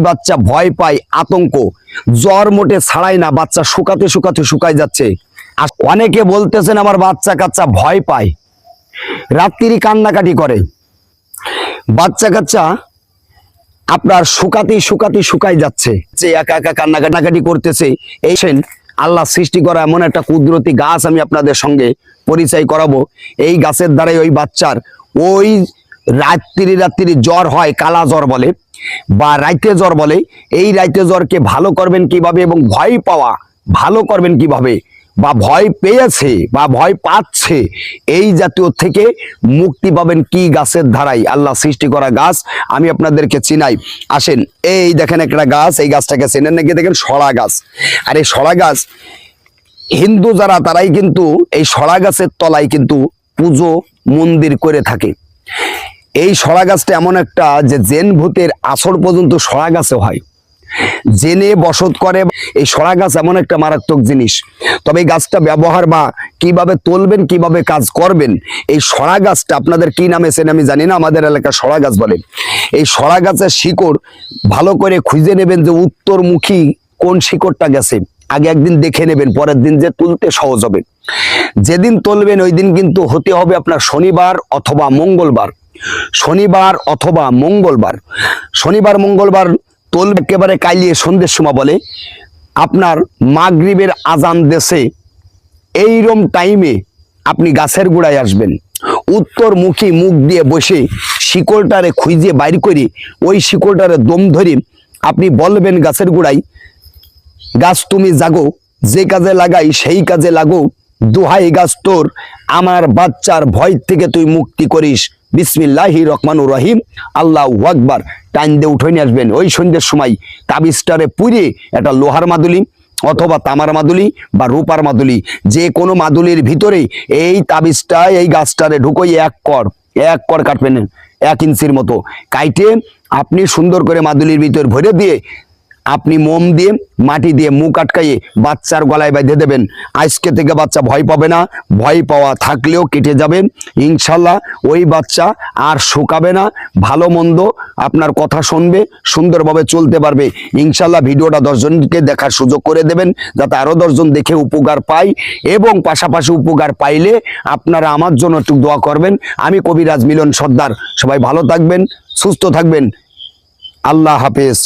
বাচ্চা ভয় পায়, আতঙ্ক, জ্বর মোটে ছাড়াই না, বাচ্চা শুকাতে শুকাতে শুকায় যাচ্ছে। আর অনেকে বলতেছেন আমার বাচ্চা কাচ্চা ভয় পায়, রাত্রি কান্নাকাটি করে, বাচ্চা কাচ্চা আপনার শুকাতে শুকাতে শুকায় যাচ্ছে, যে একা একা কান্নাকাটি করতেছে। এই আল্লাহ সৃষ্টি করা এমন একটা কুদরতি গাছ আমি আপনাদের সঙ্গে পরিচয় করাবো। এই গাছের দ্বারাই ওই বাচ্চার ওই রাত্রি জ্বর হয়, কালা জ্বর বলে বা রাইতে জ্বর বলে, এই রাইতে জ্বরকে ভালো করবেন কিভাবে এবং ভয় পাওয়া ভালো করবেন কিভাবে, বা ভয় পেয়েছে বা ভয় পাচ্ছে, এই জাতীয় থেকে মুক্তি পাবেন কি গাছের ধারাই, আল্লাহ সৃষ্টি করা গাছ আমি আপনাদেরকে চিনাই। আসেন, এই দেখেন একটা গাছ, এই গাছটাকে চেনেন নাকি? দেখেন সড়া গাছ। আর এই সড়া গাছ হিন্দু যারা তারাই কিন্তু এই সড়া গাছের তলায় কিন্তু পুজো মন্দির করে থাকে। এই সড়া গাছটা এমন একটা যে জেন ভূতের আসর পর্যন্ত সড়া গাছে হয়, জেনে বসত করে। এই সড়া গাছ এমন একটা মারাত্মক জিনিস। তবে এই গাছটা ব্যবহার বা কিভাবে তুলবেন, কিভাবে কাজ করবেন, এই সড়া গাছটা আপনাদের কি নামে চেন আমি জানি না, আমাদের এলাকায় সড়া গাছ বলে। এই সড়া গাছের শিকড় ভালো করে খুঁজে নেবেন যে উত্তরমুখী কোন শিকড়টা গেছে, আগে একদিন দেখে নেবেন, পরের দিন যে তুলতে সহজ হবে। যেদিন তুলবেন ওই দিন কিন্তু হতে হবে আপনার শনিবার অথবা মঙ্গলবার, শনিবার অথবা মঙ্গলবার। শনিবার মঙ্গলবার তুলবে একেবারে কাইলিয়ে সন্ধ্যের সময় বলে, আপনার মাগরিবের আজান দেশে এইরম টাইমে আপনি গাছের গোড়ায় আসবেন, উত্তরমুখী মুখ দিয়ে বসে শিকড়টারে খুঁজে বাইর করে ওই শিকড়টারে দম ধরে আপনি বলবেন গাছের গোড়ায়, গাছ তুমি জাগো, যে কাজে লাগাই সেই কাজে লাগো, দোহাই গাছ তোর, আমার বাচ্চার ভয় থেকে তুই মুক্তি করিস, বিসমিল্লাহির রহমানুর রহিম, আল্লাহু আকবার। টাইম দিয়ে উঠে নিয়ে আসবেন। ওই সন্ধ্যের সময় তাবিজটারে পুড়ে একটা লোহার মাদুলি অথবা তামার মাদুলি বা রূপার মাদুলি, যে কোনো মাদুলির ভিতরে এই তাবিজটা এই গাছটারে ঢুকোই এক কর কাটবেন, 1 ইঞ্চির মতো কাইটে আপনি সুন্দর করে মাদুলির ভিতর ভরে দিয়ে আপনি মোম দিয়ে মাটি দিয়ে মুখ আটকাইয়ে বাচ্চার গলায় বেঁধে দেবেন। আজকে থেকে বাচ্চা ভয় পাবে না, ভয় পাওয়া থাকলেও কেটে যাবে ইনশাল্লাহ। ওই বাচ্চা আর শুকাবে না, ভালো মন্দ আপনার কথা শুনবে, সুন্দরভাবে চলতে পারবে ইনশাল্লাহ। ভিডিওটা 10 জনকে দেখার সুযোগ করে দেবেন, যাতে আরো 10 জন দেখে উপকার পায়, এবং পাশাপাশি উপকার পাইলে আপনারা আমার জন্য একটু দোয়া করবেন। আমি কবিরাজ মিলন সর্দার। সবাই ভালো থাকবেন, সুস্থ থাকবেন, আল্লাহ হাফেজ।